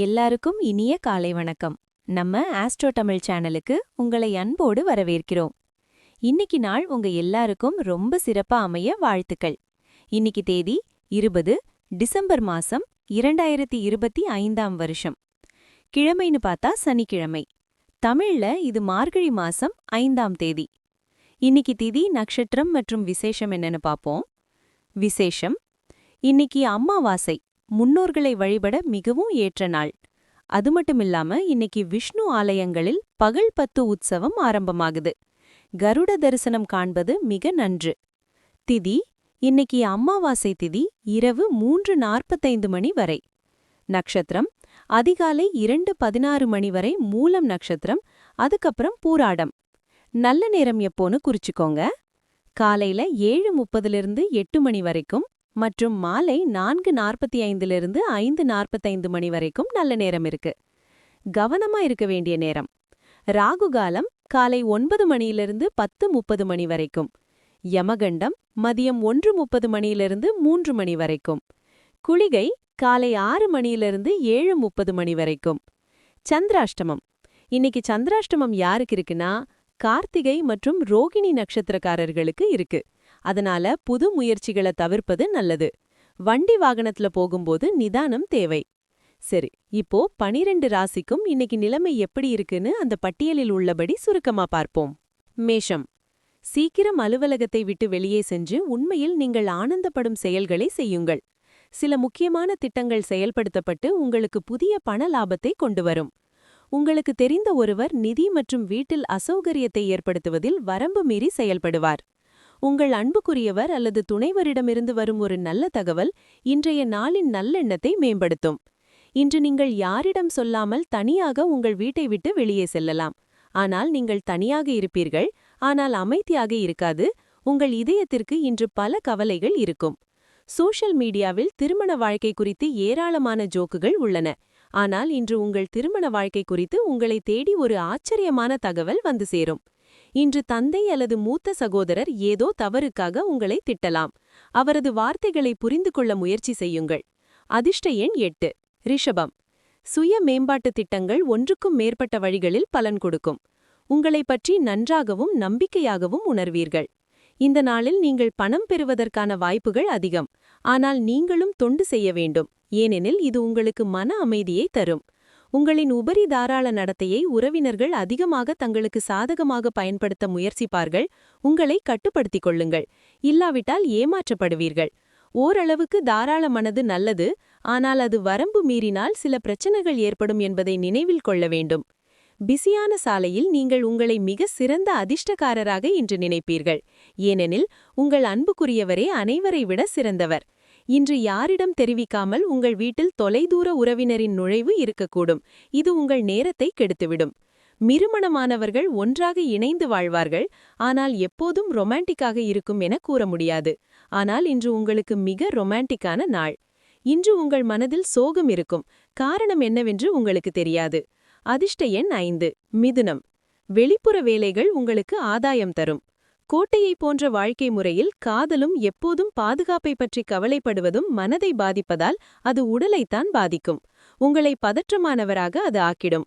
எல்லாருக்கும் இனிய காலை வணக்கம். நம்ம ஆஸ்ட்ரோ தமிழ் சேனலுக்கு உங்களை அன்போடு வரவேற்கிறோம். இன்னைக்கு நாள் உங்க எல்லாருக்கும் ரொம்ப சிறப்பா அமைய வாழ்த்துக்கள். இன்னைக்கு தேதி 20 டிசம்பர் மாசம் 2025ஆம் வருஷம். கிழமைன்னு பார்த்தா சனிக்கிழமை. தமிழ்ல இது மார்கழி மாசம் 5ஆம் தேதி. இன்னைக்கு திதி, நட்சத்திரம் மற்றும் விசேஷம் என்னன்னு பாப்போம். விசேஷம்: இன்னைக்கு அமாவாசை, முன்னோர்களை வழிபட மிகவும் ஏற்ற நாள். அது மட்டுமில்லாம இன்னைக்கு விஷ்ணு ஆலயங்களில் பகல் 10 உற்சவம் ஆரம்பமாகுது. கருட தரிசனம் காண்பது மிக நன்று. திதி: இன்னைக்கு அமாவாசை திதி இரவு 3:45 மணி வரை. நட்சத்திரம்: அதிகாலை 2:16 மணி வரை மூலம் நட்சத்திரம், அதுக்கப்புறம் பூராடம். நல்ல நேரம் எப்போன்னு குறிச்சுக்கோங்க. காலையில 7:30லிருந்து 8 மணி வரைக்கும் மற்றும் மாலை 4:45லிருந்து 5:45 மணி வரைக்கும் நல்ல நேரம் இருக்கு. கவனமா இருக்க வேண்டிய நேரம்: ராகு காலம் காலை 9 மணியிலிருந்து 10:30 மணி வரைக்கும். யமகண்டம் மதியம் 1:30 மணியிலிருந்து 3 மணி வரைக்கும். குளிகை காலை 6 மணியிலிருந்து 7:30 மணி வரைக்கும். சந்திராஷ்டமம்: இன்னைக்கு சந்திராஷ்டமம் யாருக்கு இருக்குன்னா, கார்த்திகை மற்றும் ரோகிணி நட்சத்திரக்காரர்களுக்கு இருக்கு. அதனால புது முயற்சிகளை தவிர்ப்பது நல்லது. வண்டி வாகனத்துல போகும்போது நிதானம் தேவை. சரி, இப்போ 12 ராசிக்கும் இன்னைக்கு நிலைமை எப்படி இருக்குன்னு அந்த பட்டியலில் உள்ளபடி சுருக்கமா பார்ப்போம். மேஷம்: சீக்கிரம் அலுவலகத்தை விட்டு வெளியே சென்று உண்மையில் நீங்கள் ஆனந்தப்படும் செயல்களை செய்யுங்கள். சில முக்கியமான திட்டங்கள் செயல்படுத்தப்பட்டு உங்களுக்கு புதிய பண லாபத்தை கொண்டு வரும். உங்களுக்கு தெரிந்த ஒருவர் நிதி மற்றும் வீட்டில் அசௌகரியத்தை ஏற்படுத்துவதில் வரம்பு மீறி செயல்படுவார். உங்கள் அன்புக்குரியவர் அல்லது துணைவரிடமிருந்து வரும் ஒரு நல்ல தகவல் இன்றைய நாளின் நல்லெண்ணத்தை மேம்படுத்தும். இன்று நீங்கள் யாரிடம் சொல்லாமல் தனியாக உங்கள் வீட்டை விட்டு வெளியே செல்லலாம். ஆனால் நீங்கள் தனியாக இருப்பீர்கள், ஆனால் அமைதியாக இருக்காது. உங்கள் இதயத்திற்கு இன்று பல கவலைகள் இருக்கும். சோஷியல் மீடியாவில் திருமண வாழ்க்கை குறித்து ஏராளமான ஜோக்குகள் உள்ளன. ஆனால் இன்று உங்கள் திருமண வாழ்க்கை குறித்து உங்களை தேடி ஒரு ஆச்சரியமான தகவல் வந்து சேரும். இன்று தந்தை அல்லது மூத்த சகோதரர் ஏதோ தவறுக்காக உங்களை திட்டலாம். அவரது வார்த்தைகளை புரிந்து கொள்ள முயற்சி செய்யுங்கள். அதிர்ஷ்ட எண் 8. ரிஷபம்: சுய மேம்பாட்டு திட்டங்கள் ஒன்றுக்கும் மேற்பட்ட வழிகளில் பலன் கொடுக்கும். உங்களை பற்றி நன்றாகவும் நம்பிக்கையாகவும் உணர்வீர்கள். இந்த நாளில் நீங்கள் பணம் பெறுவதற்கான வாய்ப்புகள் அதிகம். ஆனால் நீங்களும் தொண்டு செய்ய வேண்டும், ஏனெனில் இது உங்களுக்கு மன அமைதியை தரும். உங்களின் உபரி தாராள நடத்தையை உறவினர்கள் அதிகமாக தங்களுக்கு சாதகமாக பயன்படுத்த முயற்சிப்பார்கள். உங்களை கட்டுப்படுத்திக் கொள்ளுங்கள், இல்லாவிட்டால் ஏமாற்றப்படுவீர்கள். ஓரளவுக்கு தாராள மனது நல்லது, ஆனால் அது வரம்பு மீறினால் சில பிரச்சனைகள் ஏற்படும் என்பதை நினைவில் கொள்ள வேண்டும். பிஸியான சாலையில் நீங்கள் உங்களை மிக சிறந்த அதிர்ஷ்டக்காரராக இன்று நினைப்பீர்கள், ஏனெனில் உங்கள் அன்புக்குரியவரே அனைவரை விட சிறந்தவர். இன்று யாரிடம் தெரிவிக்காமல் உங்கள் வீட்டில் தொலைதூர உறவினரின் நுழைவு இருக்கக்கூடும். இது உங்கள் நேரத்தை கெடுத்துவிடும். மிருமணமானவர்கள் ஒன்றாக இணைந்து வாழ்வார்கள், ஆனால் எப்போதும் ரொமான்டிக்காக இருக்கும் என கூற முடியாது. ஆனால் இன்று உங்களுக்கு மிக ரொமான்டிக்கான நாள். இன்று உங்கள் மனதில் சோகம் இருக்கும். காரணம் என்னவென்று உங்களுக்கு தெரியாது. அதிர்ஷ்ட எண் 5. மிதுனம்: வெளிப்புற வேலைகள் உங்களுக்கு ஆதாயம் தரும். கோட்டையை போன்ற வாழ்க்கை முறையில் காதலும் எப்போதும் பாதுகாப்பை பற்றி கவலைப்படுவதும் மனதை பாதிப்பதால் அது உடலைத்தான் பாதிக்கும். உங்களை பதற்றமானவராக அது ஆக்கிடும்.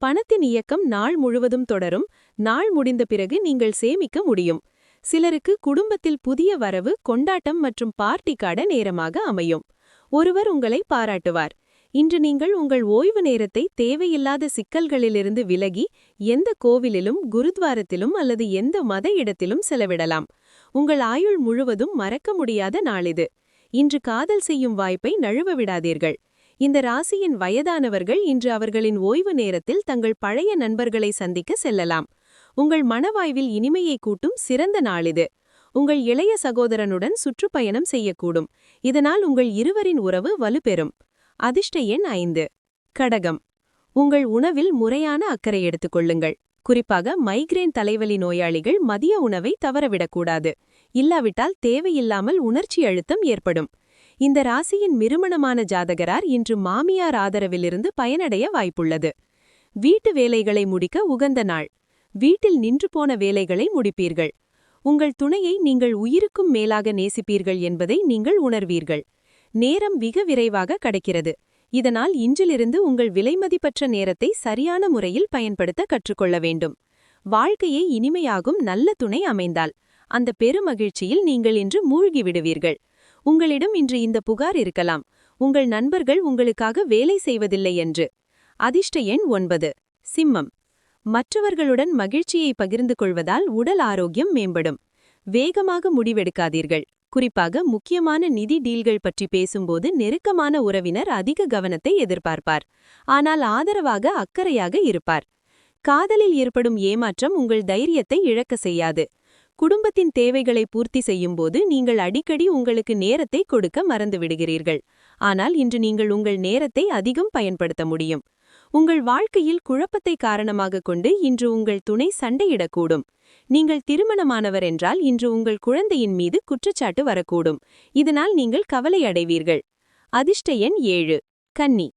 பணத்தின் இயக்கம் நாள் முழுவதும் தொடரும். நாள் முடிந்த பிறகு நீங்கள் சேமிக்க முடியும். சிலருக்கு குடும்பத்தில் புதிய வரவு, கொண்டாட்டம் மற்றும் பார்ட்டிக்கான நேரமாக அமையும். ஒருவர் உங்களை பாராட்டுவார். இன்று நீங்கள் உங்கள் ஓய்வு நேரத்தை தேவையில்லாத சிக்கல்களிலிருந்து விலகி எந்த கோவிலிலும், குருத்வாரத்திலும் அல்லது எந்த மத இடத்திலும் செலவிடலாம். உங்கள் ஆயுள் முழுவதும் மறக்க முடியாத நாளிது. இன்று காதல் செய்யும் வாய்ப்பை நழுவ விடாதீர்கள். இந்த ராசியின் வயதானவர்கள் இன்று அவர்களின் ஓய்வு நேரத்தில் தங்கள் பழைய நண்பர்களை சந்திக்க செல்லலாம். உங்கள் மனவாய்வில் இனிமையை கூட்டும் சிறந்த நாளிது. உங்கள் இளைய சகோதரனுடன் சுற்றுப்பயணம் செய்யக்கூடும். இதனால் உங்கள் இருவரின் உறவு வலுப்பெறும். அதிர்ஷ்ட எண் 5. கடகம்: உங்கள் உணவில் முறையான அக்கறை எடுத்துக்கொள்ளுங்கள். குறிப்பாக மைக்ரேன் தலைவலி நோயாளிகள் மதிய உணவை தவறவிடக்கூடாது. இல்லாவிட்டால் தேவையில்லாமல் உணர்ச்சி அழுத்தம் ஏற்படும். இந்த ராசியின் மிருமணமான ஜாதகரார் இன்று மாமியார் ஆதரவிலிருந்து பயனடைய வாய்ப்புள்ளது. வீட்டு வேலைகளை முடிக்க உகந்த நாள். வீட்டில் நின்று போன வேலைகளை முடிப்பீர்கள். உங்கள் துணையை நீங்கள் உயிருக்கும் மேலாக நேசிப்பீர்கள் என்பதை நீங்கள் உணர்வீர்கள். நேரம் மிக விரைவாக கடக்கிறது. இதனால் இன்றிலிருந்து உங்கள் விலைமதிப்பற்ற நேரத்தை சரியான முறையில் பயன்படுத்த கற்றுக்கொள்ள வேண்டும். வாழ்க்கையை இனிமையாகும் நல்ல துணை அமைந்தால் அந்த பெருமகிழ்ச்சியில் நீங்கள் இன்று மூழ்கி விடுவீர்கள். உங்களிடம் இன்று இந்த புகார் இருக்கலாம், உங்கள் நண்பர்கள் உங்களுக்காக வேலை செய்வதில்லை என்று. அதிர்ஷ்ட எண் 9. சிம்மம். மற்றவர்களுடன் மகிழ்ச்சியை பகிர்ந்து கொள்வதால் உடல் ஆரோக்கியம் மேம்படும். வேகமாக முடிவெடுக்காதீர்கள். குறிப்பாக முக்கியமான நிதி டீல்கள் பற்றி பேசும்போது நெருக்கமான உறவினர் அதிக கவனத்தை எதிர்பார்ப்பார், ஆனால் ஆதரவாக அக்கறையாக இருப்பார். காதலில் ஏற்படும் ஏமாற்றம் உங்கள் தைரியத்தை இழக்க செய்யாது. குடும்பத்தின் தேவைகளை பூர்த்தி செய்யும்போது நீங்கள் அடிக்கடி உங்களுக்கு நேரத்தை கொடுக்க மறந்துவிடுகிறீர்கள். ஆனால் இன்று நீங்கள் உங்கள் நேரத்தை அதிகம் பயன்படுத்த முடியும். உங்கள் வாழ்க்கையில் குழப்பத்தை காரணமாக கொண்டு இன்று உங்கள் துணை சண்டையிடக்கூடும். நீங்கள் திருமணமானவர் என்றால் இன்று உங்கள் குழந்தையின் மீது குற்றச்சாட்டு வரக்கூடும். இதனால் நீங்கள் கவலை அடைவீர்கள். அதிர்ஷ்ட எண் 7. கன்னி.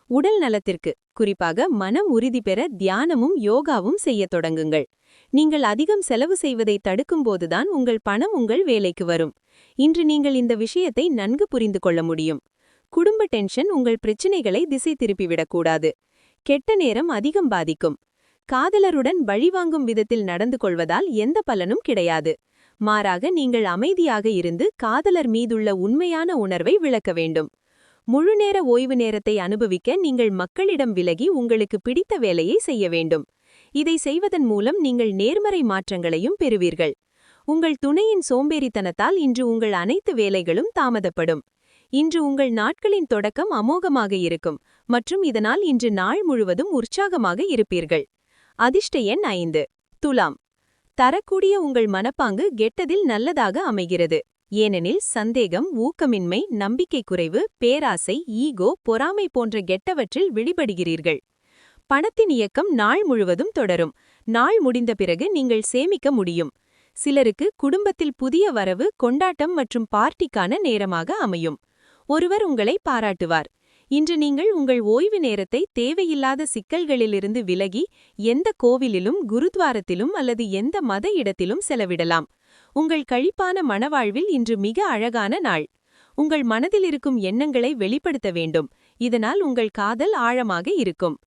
உடல் நலத்திற்கு, குறிப்பாக மனம் உறுதி பெற தியானமும் யோகாவும் செய்யத் தொடங்குங்கள். நீங்கள் அதிகம் செலவு செய்வதை தடுக்கும்போதுதான் உங்கள் பணம் உங்கள் வேலைக்கு வரும். இன்று நீங்கள் இந்த விஷயத்தை நன்கு புரிந்து கொள்ள முடியும். குடும்ப டென்ஷன் உங்கள் பிரச்சினைகளை திசை திருப்பிவிடக்கூடாது. கெட்ட நேரம் அதிகம் பாதிக்கும். காதலருடன் பழிவாங்கும் விதத்தில் நடந்து கொள்வதால் எந்த பலனும் கிடையாது. மாறாக நீங்கள் அமைதியாக இருந்து காதலர் மீதுள்ள உண்மையான உணர்வை விளக்க வேண்டும். முழுநேர ஓய்வு நேரத்தை அனுபவிக்க நீங்கள் மக்களிடம் விலகி உங்களுக்கு பிடித்த வேலையை செய்ய வேண்டும். இதை செய்வதன் மூலம் நீங்கள் நேர்மறை மாற்றங்களையும் பெறுவீர்கள். உங்கள் துணையின் சோம்பேறித்தனத்தால் இன்று உங்கள் அனைத்து வேலைகளும் தாமதப்படும். இன்று உங்கள் நாட்களின் தொடக்கம் அமோகமாக இருக்கும் மற்றும் இதனால் இன்று நாள் முழுவதும் உற்சாகமாக இருப்பீர்கள். அதிர்ஷ்ட எண் 5. துலாம். தரக்கூடிய உங்கள் மனப்பாங்கு கெட்டதில் நல்லதாக அமைகிறது. ஏனெனில் சந்தேகம், ஊக்கமின்மை, நம்பிக்கை குறைவு, பேராசை, ஈகோ, பொறாமை போன்ற கெட்டவற்றில் விழிபடுகிறீர்கள். பணத்தின் இயக்கம் நாள் முழுவதும் தொடரும். நாள் முடிந்த பிறகு நீங்கள் சேமிக்க முடியும். சிலருக்கு குடும்பத்தில் புதிய வரவு, கொண்டாட்டம் மற்றும் பார்ட்டிக்கான நேரமாக அமையும். ஒருவர் உங்களை பாராட்டுவார். இன்று நீங்கள் உங்கள் ஓய்வு நேரத்தை தேவையில்லாத சிக்கல்களிலிருந்து விலகி எந்த கோவிலிலும், குருத்வாரத்திலும் அல்லது எந்த மத இடத்திலும் செலவிடலாம். உங்கள் களிப்பான மனவாழ்வில் இன்று மிக அழகான நாள். உங்கள் மனதில் இருக்கும் எண்ணங்களை வெளிப்படுத்த வேண்டும். இதனால் உங்கள் காதல் ஆழமாக இருக்கும்.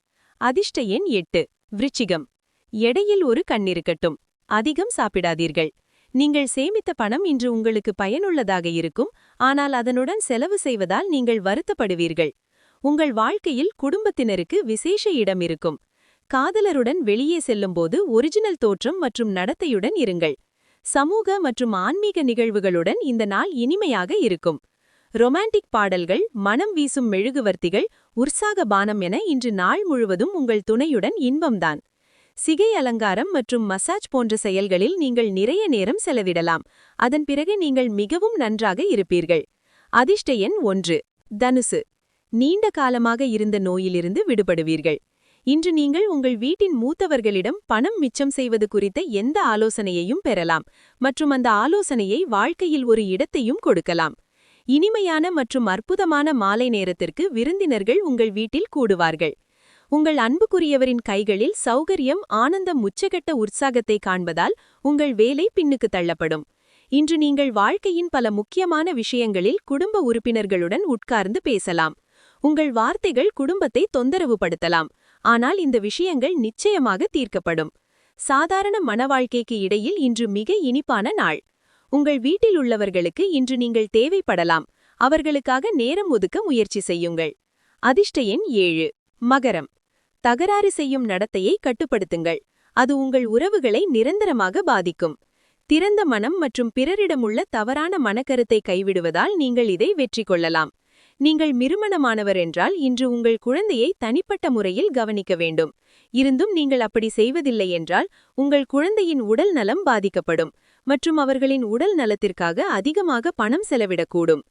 அதிர்ஷ்ட எண் 8. விருச்சிகம். எடையில் ஒரு கண்ணிருக்கட்டும். அதிகம் சாப்பிடாதீர்கள். நீங்கள் சேமித்த பணம் இன்று உங்களுக்கு பயனுள்ளதாக இருக்கும், ஆனால் அதனுடன் செலவு செய்வதால் நீங்கள் வருத்தப்படுவீர்கள். உங்கள் வாழ்க்கையில் குடும்பத்தினருக்கு விசேஷ இடம் இருக்கும். காதலருடன் வெளியே செல்லும்போது ஒரிஜினல் தோற்றம் மற்றும் நடத்தையுடன் இருங்கள். சமூக மற்றும் ஆன்மீக நிகழ்வுகளுடன் இந்த நாள் இனிமையாக இருக்கும். ரொமான்டிக் பாடல்கள், மனம் வீசும் மெழுகுவர்த்திகள், உற்சாக பானம் என இன்று நாள் முழுவதும் உங்கள் துணையுடன் இன்பம்தான். சிகை அலங்காரம் மற்றும் மசாஜ் போன்ற செயல்களில் நீங்கள் நிறைய நேரம் செலவிடலாம். அதன் பிறகு நீங்கள் மிகவும் நன்றாக இருப்பீர்கள். அதிர்ஷ்ட எண் 1. தனுசு. நீண்ட காலமாக இருந்த நோயிலிருந்து விடுபடுவீர்கள். இன்று நீங்கள் உங்கள் வீட்டின் மூத்தவர்களிடம் பணம் மிச்சம் செய்வது குறித்த எந்த ஆலோசனையையும் பெறலாம் மற்றும் அந்த ஆலோசனையை வாழ்க்கையில் ஒரு இடத்தையும் கொடுக்கலாம். இனிமையான மற்றும் அற்புதமான மாலை நேரத்திற்கு விருந்தினர்கள் உங்கள் வீட்டில் கூடுவார்கள். உங்கள் அன்புக்குரியவரின் கைகளில் சௌகரியம், ஆனந்தம், உச்சகட்ட உற்சாகத்தை காண்பதால் உங்கள் வேலை பின்னுக்கு தள்ளப்படும். இன்று நீங்கள் வாழ்க்கையின் பல முக்கியமான விஷயங்களில் குடும்ப உறுப்பினர்களுடன் உட்கார்ந்து பேசலாம். உங்கள் வார்த்தைகள் குடும்பத்தை தொந்தரவுபடுத்தலாம், ஆனால் இந்த விஷயங்கள் நிச்சயமாக தீர்க்கப்படும். சாதாரண மனவாழ்க்கைக்கு இடையில் இன்று மிக இனிப்பான நாள். உங்கள் வீட்டில் உள்ளவர்களுக்கு இன்று நீங்கள் தேவைப்படலாம். அவர்களுக்காக நேரம் ஒதுக்க முயற்சி செய்யுங்கள். அதிர்ஷ்ட எண் 7. மகரம். தகராறு செய்யும் நடத்தையை கட்டுப்படுத்துங்கள். அது உங்கள் உறவுகளை நிரந்தரமாக பாதிக்கும். திறந்த மனம் மற்றும் பிறரிடமுள்ள தவறான மனக்கருத்தை கைவிடுவதால் நீங்கள் இதை வெற்றி கொள்ளலாம். நீங்கள் மிருமணமானவர் என்றால் இன்று உங்கள் குழந்தையை தனிப்பட்ட முறையில் கவனிக்க வேண்டும். இருந்தும் நீங்கள் அப்படி செய்வதில்லை என்றால் உங்கள் குழந்தையின் உடல் நலம் பாதிக்கப்படும் மற்றும் அவர்களின் உடல் நலத்திற்காக அதிகமாக பணம் செலவிடக்கூடும்.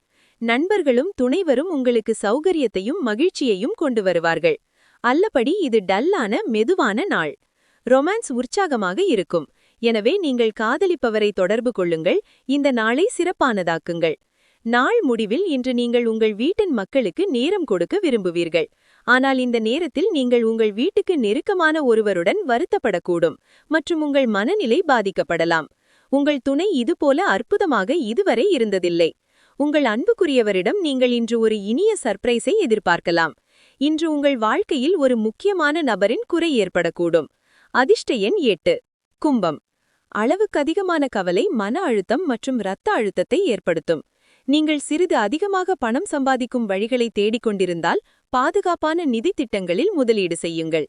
நண்பர்களும் துணைவரும் உங்களுக்கு சௌகரியத்தையும் மகிழ்ச்சியையும் கொண்டு வருவார்கள். அல்லபடி இது டல்லான மெதுவான நாள். ரொமான்ஸ் உற்சாகமாக இருக்கும். எனவே நீங்கள் காதலிப்பவரை தொடர்பு கொள்ளுங்கள். இந்த நாளை சிறப்பானதாக்குங்கள். நாள் முடிவில் இன்று நீங்கள் உங்கள் வீட்டின் மக்களுக்கு நேரம் கொடுக்க விரும்புவீர்கள். ஆனால் இந்த நேரத்தில் நீங்கள் உங்கள் வீட்டுக்கு நெருக்கமான ஒருவருடன் வருத்தப்படக்கூடும் மற்றும் உங்கள் மனநிலை பாதிக்கப்படலாம். உங்கள் துணை இதுபோல அற்புதமாக இதுவரை இருந்ததில்லை. உங்கள் அன்புக்குரியவரிடம் நீங்கள் இன்று ஒரு இனிய சர்ப்ரைஸை எதிர்பார்க்கலாம். இன்று உங்கள் வாழ்க்கையில் ஒரு முக்கியமான நபரின் குறை ஏற்படக்கூடும். அதிர்ஷ்ட எண் 8. கும்பம். அளவுக்கு அதிகமான கவலை மன அழுத்தம் மற்றும் இரத்த அழுத்தத்தை ஏற்படுத்தும். நீங்கள் சிறிது அதிகமாக பணம் சம்பாதிக்கும் வழிகளை தேடிக்கொண்டிருந்தால் பாதுகாப்பான நிதி திட்டங்களில் முதலீடு செய்யுங்கள்.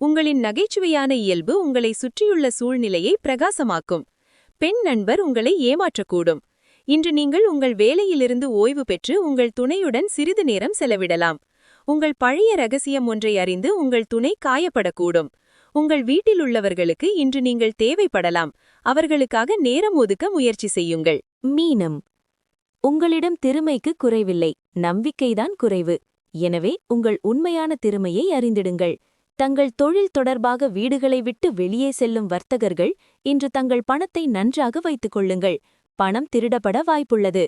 உங்களின் நகைச்சுவையான இயல்பு உங்களை சுற்றியுள்ள சூழ்நிலையை பிரகாசமாக்கும். பெண் நண்பர் உங்களை ஏமாற்றக்கூடும். இன்று நீங்கள் உங்கள் வேலையிலிருந்து ஓய்வு பெற்று உங்கள் துணையுடன் சிறிது நேரம் செலவிடலாம். உங்கள் பழைய ரகசியம் ஒன்றை அறிந்து உங்கள் துணை காயப்படக்கூடும். உங்கள் வீட்டிலுள்ளவர்களுக்கு இன்று நீங்கள் தேவைப்படலாம். அவர்களுக்காக நேரம் ஒதுக்க முயற்சி செய்யுங்கள். மீனம். உங்களிடம் திறமைக்கு குறைவில்லை, நம்பிக்கைதான் குறைவு. எனவே உங்கள் உண்மையான திறமையை அறிந்திடுங்கள். தங்கள் தொழில் தொடர்பாக வீடுகளை விட்டு வெளியே செல்லும் வர்த்தகர்கள் இன்று தங்கள் பணத்தை நன்றாக வைத்துக் கொள்ளுங்கள். பணம் திருடப்பட வாய்ப்புள்ளது.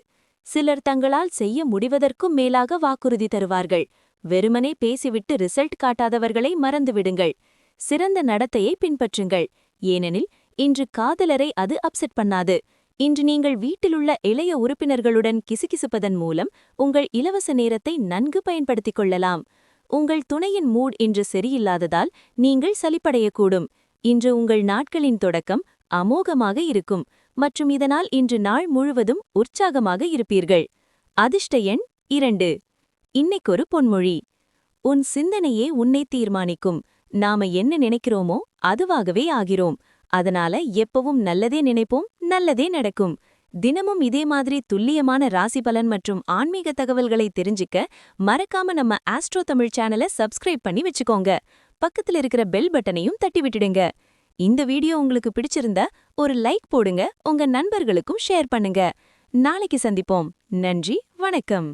சிலர் தங்களால் செய்ய முடிவதற்கும் மேலாக வாக்குறுதி தருவார்கள். வெறுமனே பேசிவிட்டு ரிசல்ட் காட்டாதவர்களை மறந்துவிடுங்கள். சிறந்த நடத்தையை பின்பற்றுங்கள், ஏனெனில் இன்று காதலரை அது அப்செட் பண்ணாது. இன்று நீங்கள் வீட்டிலுள்ள இளைய உறுப்பினர்களுடன் கிசுகிசுப்பதன் மூலம் உங்கள் இலவச நேரத்தை நன்கு பயன்படுத்திக் கொள்ளலாம். உங்கள் துணையின் மூட் இன்று சரியில்லாததால் நீங்கள் சலிப்படையக்கூடும். இன்று உங்கள் நாட்களின் தொடக்கம் அமோகமாக இருக்கும் மற்றும் இதனால் இன்று நாள் முழுவதும் உற்சாகமாக இருப்பீர்கள். அதிர்ஷ்ட எண் 2. இன்னைக்கொரு பொன்மொழி. உன் சிந்தனையே உன்னை தீர்மானிக்கும். நாம என்ன நினைக்கிறோமோ அதுவாகவே ஆகிறோம். அதனால எப்பவும் நல்லதே நினைப்போம், நல்லதே நடக்கும். தினமும் இதே மாதிரி துல்லியமான ராசி பலன் மற்றும் ஆன்மீக தகவல்களை தெரிஞ்சுக்க மறக்காம நம்ம ஆஸ்ட்ரோ தமிழ் சேனலை சப்ஸ்கிரைப் பண்ணி வச்சுக்கோங்க. பக்கத்துல இருக்கிற பெல் பட்டனையும் தட்டி விட்டுடுங்க. இந்த வீடியோ உங்களுக்கு பிடிச்சிருந்தா ஒரு லைக் போடுங்க, உங்க நண்பர்களுக்கும் ஷேர் பண்ணுங்க. நாளைக்கு சந்திப்போம். நன்றி, வணக்கம்.